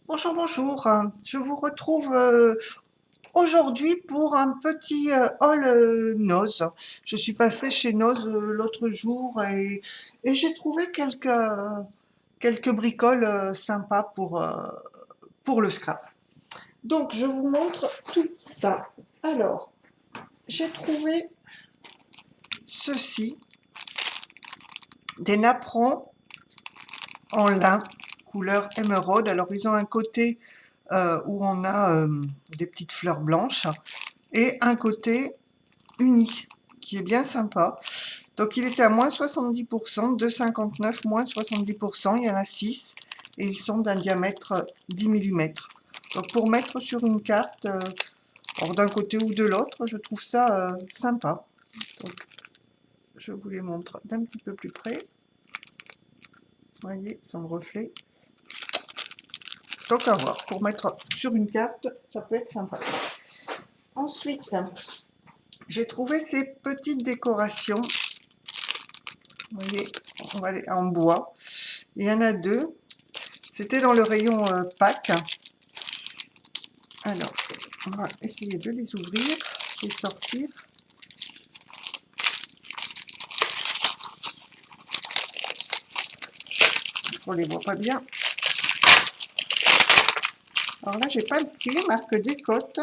Bonjour, bonjour. Je vous retrouve aujourd'hui pour un petit haul Noz. Je suis passée chez Noz l'autre jour et j'ai trouvé quelques bricoles sympas pour le scrap. Donc, je vous montre tout ça. Alors, j'ai trouvé ceci, des napperons en lin, couleur émeraude. Alors, ils ont un côté où on a des petites fleurs blanches et un côté uni qui est bien sympa. Donc il était à moins 70%, 2,59 moins 70%, il y en a 6 et ils sont d'un diamètre 10 mm. Donc pour mettre sur une carte, d'un côté ou de l'autre, je trouve ça sympa. Donc je vous les montre d'un petit peu plus près. Vous voyez, sans le reflet. Donc à voir, pour mettre sur une carte, ça peut être sympa. Ensuite, j'ai trouvé ces petites décorations. Vous voyez, on va aller en bois. Il y en a deux. C'était dans le rayon Pâques. Alors, on va essayer de les ouvrir, les sortir. On les voit pas bien. Alors là, j'ai pas le prix, marque Décote.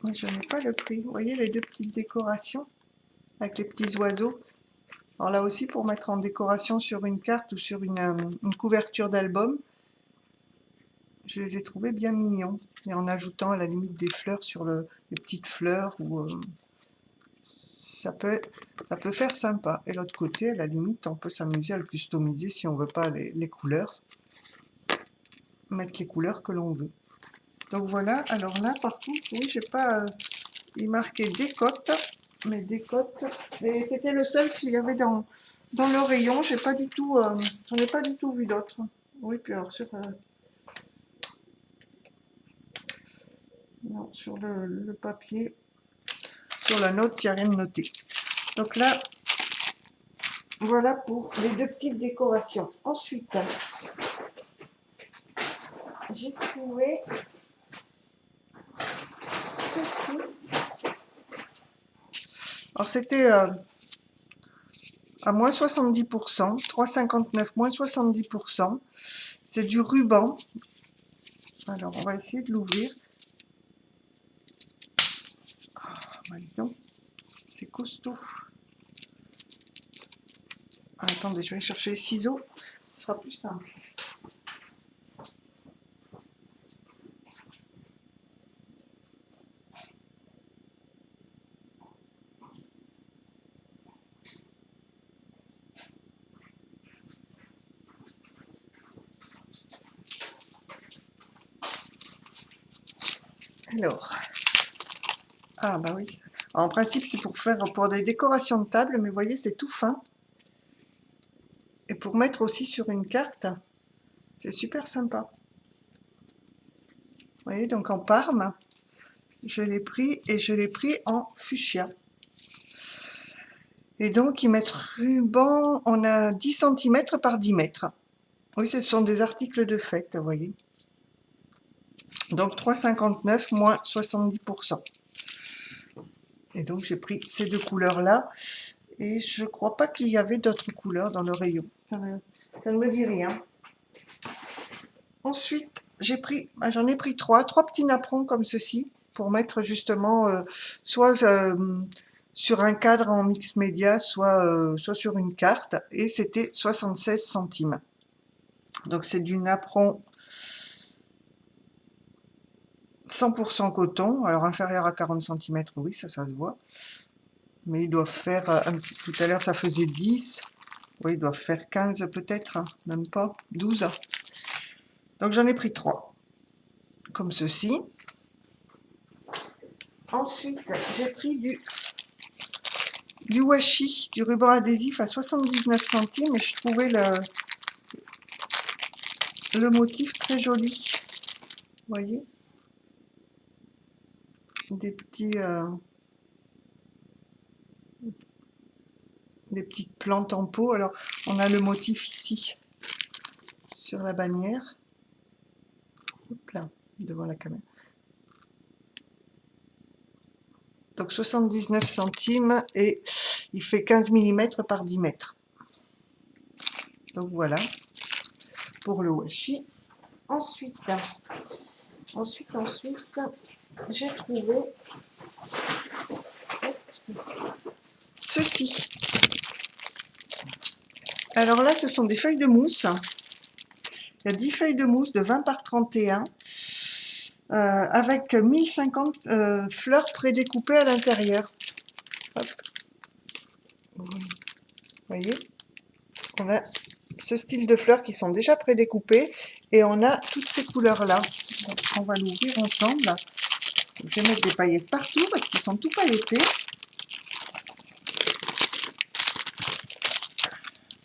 Mais je n'ai pas le prix. Vous voyez les deux petites décorations avec les petits oiseaux. Alors là aussi, pour mettre en décoration sur une carte ou sur une couverture d'album, je les ai trouvés bien mignons. Et en ajoutant à la limite des fleurs sur les petites fleurs, ou ça peut faire sympa. Et l'autre côté, à la limite, on peut s'amuser à le customiser si on veut pas les couleurs. Mettre les couleurs que l'on veut. Donc voilà, alors là par contre, oui, j'ai pas... il marquait Décote, mais Décote... Et c'était le seul qu'il y avait dans le rayon, j'ai pas du tout... j'en ai pas du tout vu d'autres. Oui, puis alors sur... non, sur le papier, sur la note, il n'y a rien de noté. Donc là, voilà pour les deux petites décorations. Ensuite, j'ai trouvé ceci. Alors c'était à moins 70%, 3,59 moins 70%. C'est du ruban. Alors on va essayer de l'ouvrir. Ah, bah, c'est costaud. Ah, attendez, je vais aller chercher les ciseaux. Ce sera plus simple. Alors, ah bah oui. En principe, c'est pour des décorations de table, mais vous voyez, c'est tout fin. Et pour mettre aussi sur une carte, c'est super sympa. Vous voyez, donc en Parme, je l'ai pris et je l'ai pris en fuchsia. Et donc, ils mettent ruban, on a 10 cm par 10 mètres. Oui, ce sont des articles de fête, vous voyez. Donc 3,59 moins 70%. Et donc j'ai pris ces deux couleurs-là. Et je ne crois pas qu'il y avait d'autres couleurs dans le rayon. Ça ne me dit rien. Ensuite, j'en ai pris trois petits napperons comme ceci, pour mettre justement soit sur un cadre en mix média, soit sur une carte. Et c'était 76 centimes. Donc c'est du napperon 100% coton, alors inférieur à 40 cm, oui, ça se voit. Mais ils doivent faire, tout à l'heure ça faisait 10, oui, ils doivent faire 15 peut-être, hein, même pas, 12. Donc j'en ai pris 3, comme ceci. Ensuite, j'ai pris du washi, du ruban adhésif à 79 centimes, et je trouvais le motif très joli. Vous voyez, des petites plantes en pot. Alors, on a le motif ici sur la bannière. Hop là, devant la caméra. Donc 79 centimes et il fait 15 mm par 10 mètres. Donc voilà pour le washi. Ensuite, j'ai trouvé ceci. Alors là, ce sont des feuilles de mousse. Il y a 10 feuilles de mousse de 20 par 31 avec 1050 fleurs prédécoupées à l'intérieur. Vous voyez, on a ce style de fleurs qui sont déjà prédécoupées et on a toutes ces couleurs-là. On va l'ouvrir ensemble. Je vais mettre des paillettes partout parce qu'ils sont tout pailletés.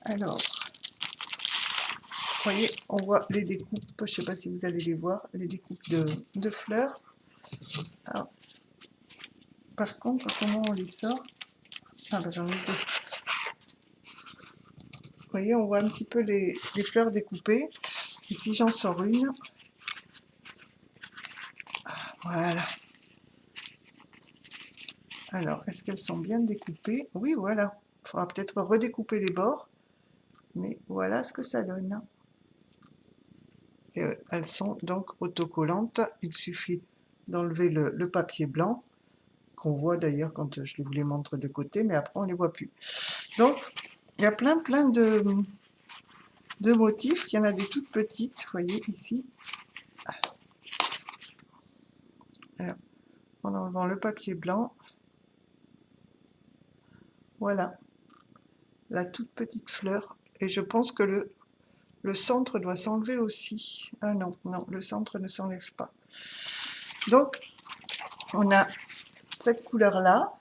Alors, vous voyez, on voit les découpes, je ne sais pas si vous allez les voir, les découpes de fleurs. Alors, par contre, comment on les sort? Ah ben j'en ai deux. Vous voyez, on voit un petit peu les fleurs découpées. Ici, j'en sors une. Voilà. Alors, est-ce qu'elles sont bien découpées? Oui, voilà. Il faudra peut-être redécouper les bords. Mais voilà ce que ça donne. Et elles sont donc autocollantes. Il suffit d'enlever le papier blanc, qu'on voit d'ailleurs quand je vous les montre de côté, mais après on ne les voit plus. Donc, il y a plein de motifs. Il y en a des toutes petites, vous voyez ici. Alors, en enlevant le papier blanc, voilà, la toute petite fleur. Et je pense que le centre doit s'enlever aussi. Ah non, non, le centre ne s'enlève pas. Donc, on a cette couleur-là.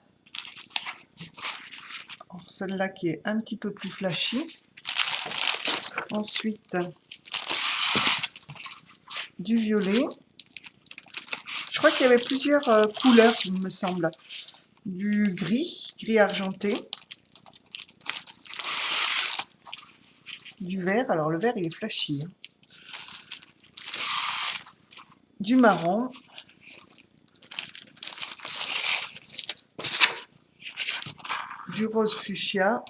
Celle-là qui est un petit peu plus flashy. Ensuite, du violet. Je crois qu'il y avait plusieurs couleurs, il me semble. Du gris, gris argenté. Du vert, alors le vert il est flashy. Hein. Du marron. Du rose fuchsia.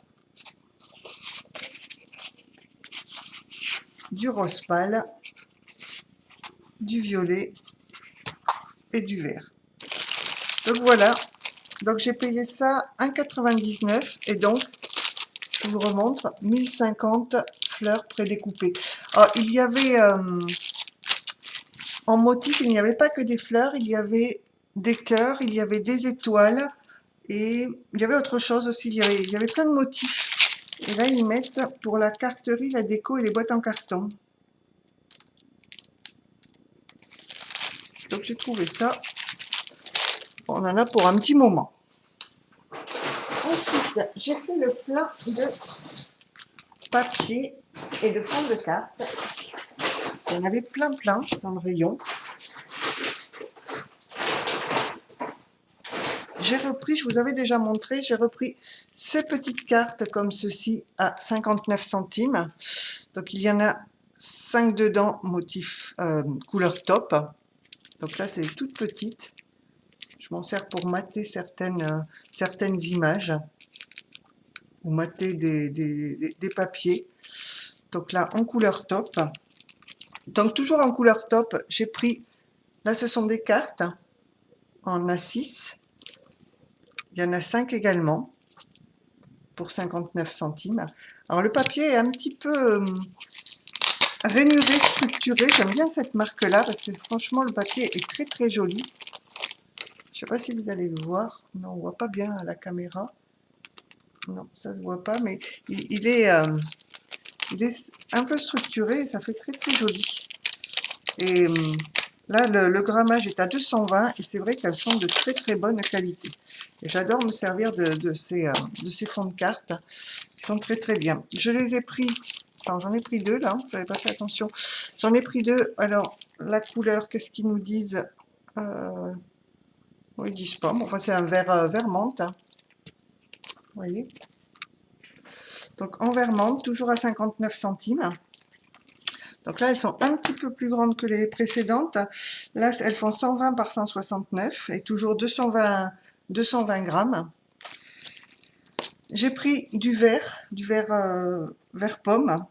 Du rose pâle. Du violet. Et du vert. Donc voilà. Donc j'ai payé ça 1,99 et donc je vous le remontre 1050 fleurs prédécoupées. Alors, il y avait en motif, il n'y avait pas que des fleurs, il y avait des cœurs, il y avait des étoiles et il y avait autre chose aussi, il y avait plein de motifs. Et là, ils mettent pour la carterie, la déco et les boîtes en carton. Donc j'ai trouvé ça, on en a pour un petit moment. Ensuite, j'ai fait le plein de papier et de fond de carte. Il y en avait plein dans le rayon. J'ai repris, je vous avais déjà montré, j'ai repris ces petites cartes comme ceci à 59 centimes. Donc il y en a 5 dedans, motif couleur taupe. Donc là c'est toutes petites. Je m'en sers pour mater certaines images ou mater des papiers. Donc là en couleur taupe. Donc toujours en couleur taupe, j'ai pris, là ce sont des cartes en A6. Il y en a 5 également pour 59 centimes. Alors le papier est un petit peu rainuré, structuré. J'aime bien cette marque-là parce que franchement le papier est très très joli. Je ne sais pas si vous allez le voir. Non, on ne voit pas bien à la caméra. Non, ça ne se voit pas, mais il est un peu structuré et ça fait très très joli. Et là, le grammage est à 220 et c'est vrai qu'elles sont de très très bonne qualité. Et j'adore me servir de ces fonds de cartes. Ils sont très très bien. Je les ai pris, enfin j'en ai pris deux là, vous n'avez pas fait attention. J'en ai pris deux. Alors, la couleur, qu'est-ce qu'ils nous disent? Bon, ils disent pas, mais enfin c'est un vert menthe. Hein. Vous voyez? Donc en vert menthe, toujours à 59 centimes. Donc là, elles sont un petit peu plus grandes que les précédentes. Là, elles font 120 par 169 et toujours 220 grammes. J'ai pris du verre vert pomme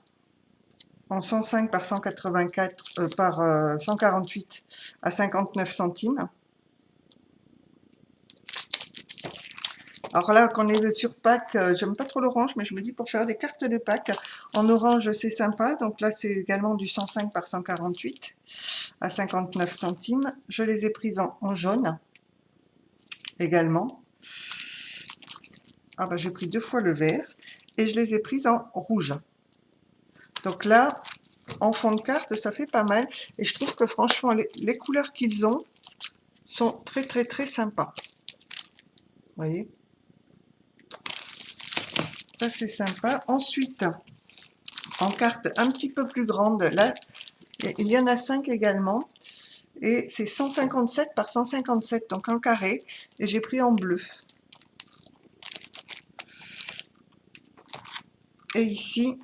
en 105 par 184 par 148 à 59 centimes. Alors là, quand on est sur Pâques, j'aime pas trop l'orange, mais je me dis pour faire des cartes de Pâques, en orange, c'est sympa. Donc là, c'est également du 105 par 148 à 59 centimes. Je les ai prises en jaune également. Ah bah, j'ai pris 2 fois le vert et je les ai prises en rouge. Donc là, en fond de carte, ça fait pas mal. Et je trouve que franchement, les couleurs qu'ils ont sont très très très sympas. Vous voyez? Ça, c'est sympa. Ensuite, en carte un petit peu plus grande, là, il y en a 5 également. Et c'est 157 par 157, donc en carré. Et j'ai pris en bleu. Et ici,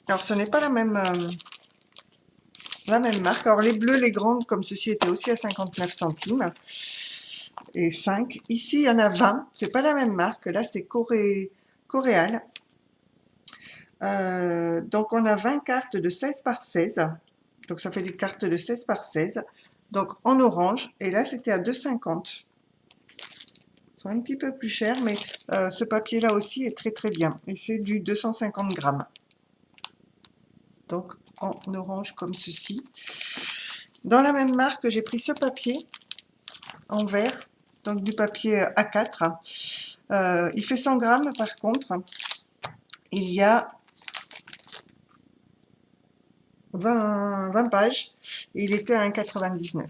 alors ce n'est pas la même marque. Alors les bleus, les grandes, comme ceci, étaient aussi à 59 centimes. Et 5. Ici, il y en a 20. C'est pas la même marque. Là, c'est Coréal. Donc, on a 20 cartes de 16 par 16. Donc, ça fait des cartes de 16 par 16. Donc, en orange. Et là, c'était à 2,50. C'est un petit peu plus cher, mais ce papier-là aussi est très très bien. Et c'est du 250 grammes. Donc, en orange comme ceci. Dans la même marque, j'ai pris ce papier en vert. Donc, du papier A4. Il fait 100 grammes par contre. Il y a 20 pages et il était à 1,99.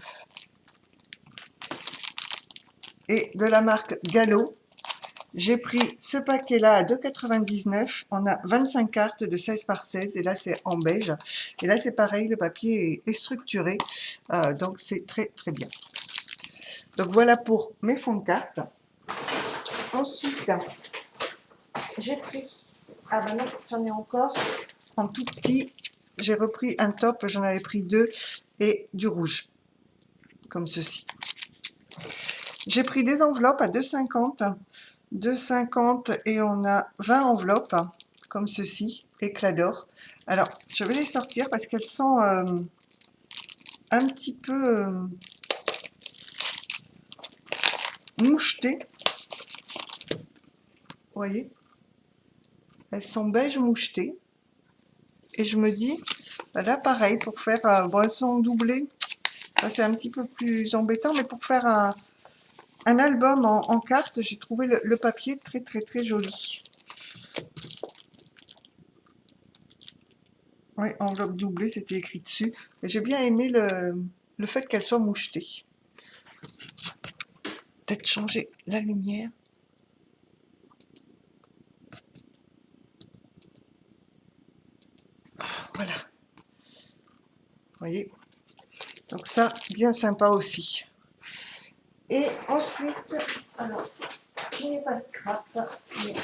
Et de la marque Gallo, j'ai pris ce paquet-là à 2,99. On a 25 cartes de 16 par 16 et là c'est en beige. Et là c'est pareil, le papier est structuré, donc c'est très très bien. Donc voilà pour mes fonds de cartes. Ensuite, j'ai pris, ah ben non, j'en ai encore, en tout petit, j'ai repris un top, j'en avais pris 2 et du rouge, comme ceci. J'ai pris des enveloppes à 2,50. 2,50 et on a 20 enveloppes, comme ceci, éclat d'or. Alors, je vais les sortir parce qu'elles sont un petit peu mouchetées. Vous voyez? Elles sont beige mouchetées. Et je me dis, là pareil, pour faire, bon elles sont doublées, ça c'est un petit peu plus embêtant, mais pour faire un album en carte, j'ai trouvé le papier très très très joli. Oui, enveloppe doublée, c'était écrit dessus. J'ai bien aimé le fait qu'elle soit mouchetée. Peut-être changer la lumière. Voilà. Vous voyez? Donc ça, bien sympa aussi. Et ensuite, alors, je n'ai pas scrap, mais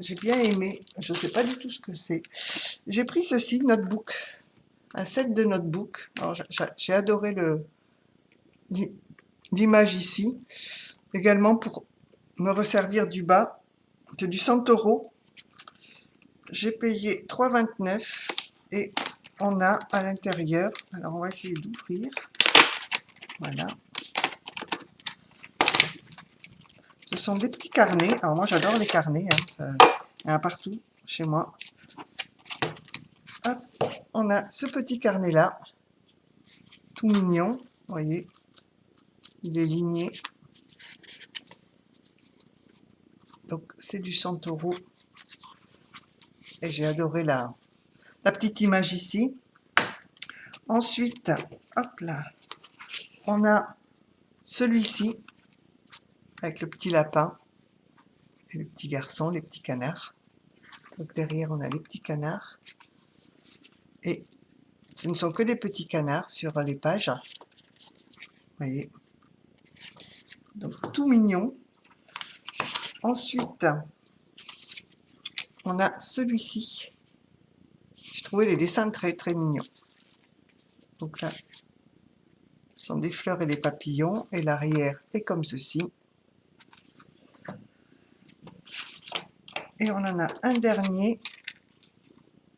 j'ai bien aimé. Je ne sais pas du tout ce que c'est. J'ai pris ceci, notebook. Un set de notebook. Alors, j'ai adoré l'image ici. Également pour me resservir du bas. C'est du Santoro. J'ai payé 3,29 et on a à l'intérieur, alors on va essayer d'ouvrir, voilà. Ce sont des petits carnets, alors moi j'adore les carnets, hein. Il y en a partout chez moi. Hop, on a ce petit carnet là, tout mignon, vous voyez, il est ligné. Donc c'est du Santoro et j'ai adoré la petite image ici. Ensuite, hop là, on a celui-ci avec le petit lapin et le petit garçon, les petits canards. Donc derrière on a les petits canards et ce ne sont que des petits canards sur les pages. Vous voyez, donc tout mignon. Ensuite, on a celui-ci. trouvais les dessins très très mignons. Donc là, ce sont des fleurs et des papillons, et l'arrière est comme ceci. Et on en a un dernier,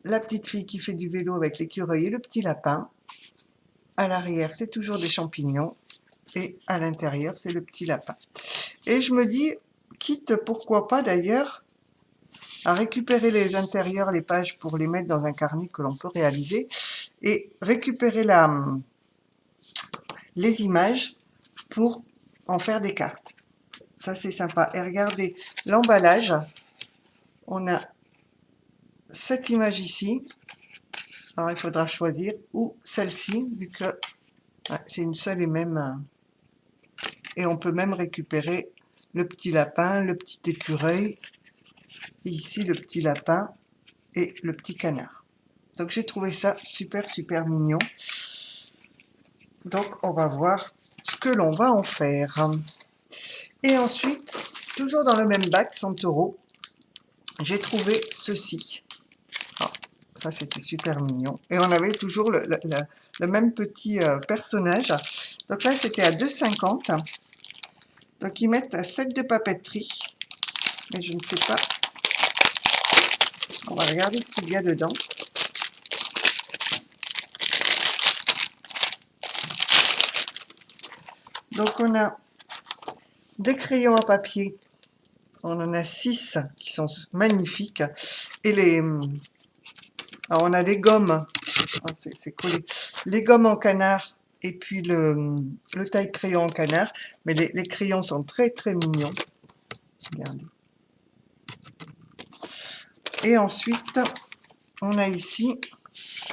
la petite fille qui fait du vélo avec l'écureuil et le petit lapin. À l'arrière, c'est toujours des champignons, et à l'intérieur, c'est le petit lapin. Et je me dis, quitte pourquoi pas d'ailleurs, à récupérer les intérieurs, les pages pour les mettre dans un carnet que l'on peut réaliser, et récupérer les images pour en faire des cartes. Ça, c'est sympa. Et regardez l'emballage. On a cette image ici. Alors, il faudra choisir, ou celle-ci, vu que c'est une seule et même. Et on peut même récupérer le petit lapin, le petit écureuil, et ici le petit lapin et le petit canard. Donc j'ai trouvé ça super super mignon. Donc on va voir ce que l'on va en faire. Et ensuite, toujours dans le même bac, 100 €, j'ai trouvé ceci. Ah, ça c'était super mignon. Et on avait toujours le même petit personnage. Donc là c'était à 2,50 €. Donc ils mettent un set de papeterie. Mais je ne sais pas. On va regarder ce qu'il y a dedans. Donc on a des crayons à papier. On en a 6 qui sont magnifiques. Et alors on a les gommes. Oh, c'est collé. Les gommes en canard et puis le taille crayon en canard. Mais les crayons sont très très mignons. Regardez. Et ensuite, on a ici,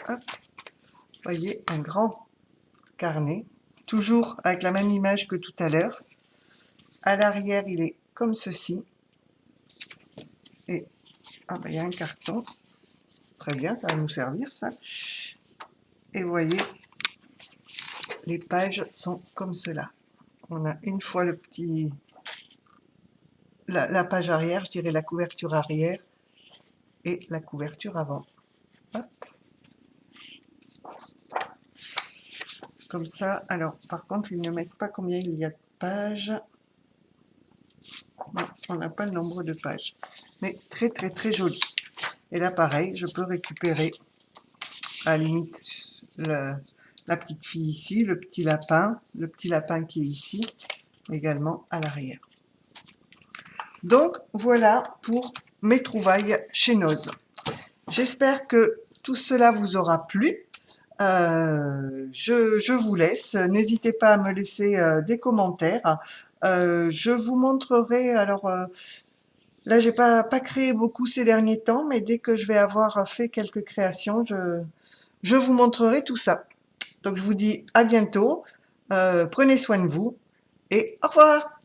hop, vous voyez, un grand carnet. Toujours avec la même image que tout à l'heure. À l'arrière, il est comme ceci. Et ah ben, il y a un carton. Très bien, ça va nous servir ça. Et vous voyez, les pages sont comme cela. On a une fois le petit, la page arrière, je dirais la couverture arrière et la couverture avant. Hop. Comme ça. Alors, par contre, ils ne mettent pas combien il y a de pages. Non, on n'a pas le nombre de pages. Mais très très très joli. Et là, pareil, je peux récupérer à la limite la petite fille ici, le petit lapin qui est ici, également à l'arrière. Donc voilà pour mes trouvailles chez Noz. J'espère que tout cela vous aura plu. Je vous laisse. N'hésitez pas à me laisser des commentaires. Je vous montrerai. Alors là, j'ai pas créé beaucoup ces derniers temps, mais dès que je vais avoir fait quelques créations, je vous montrerai tout ça. Donc je vous dis à bientôt. Prenez soin de vous et au revoir.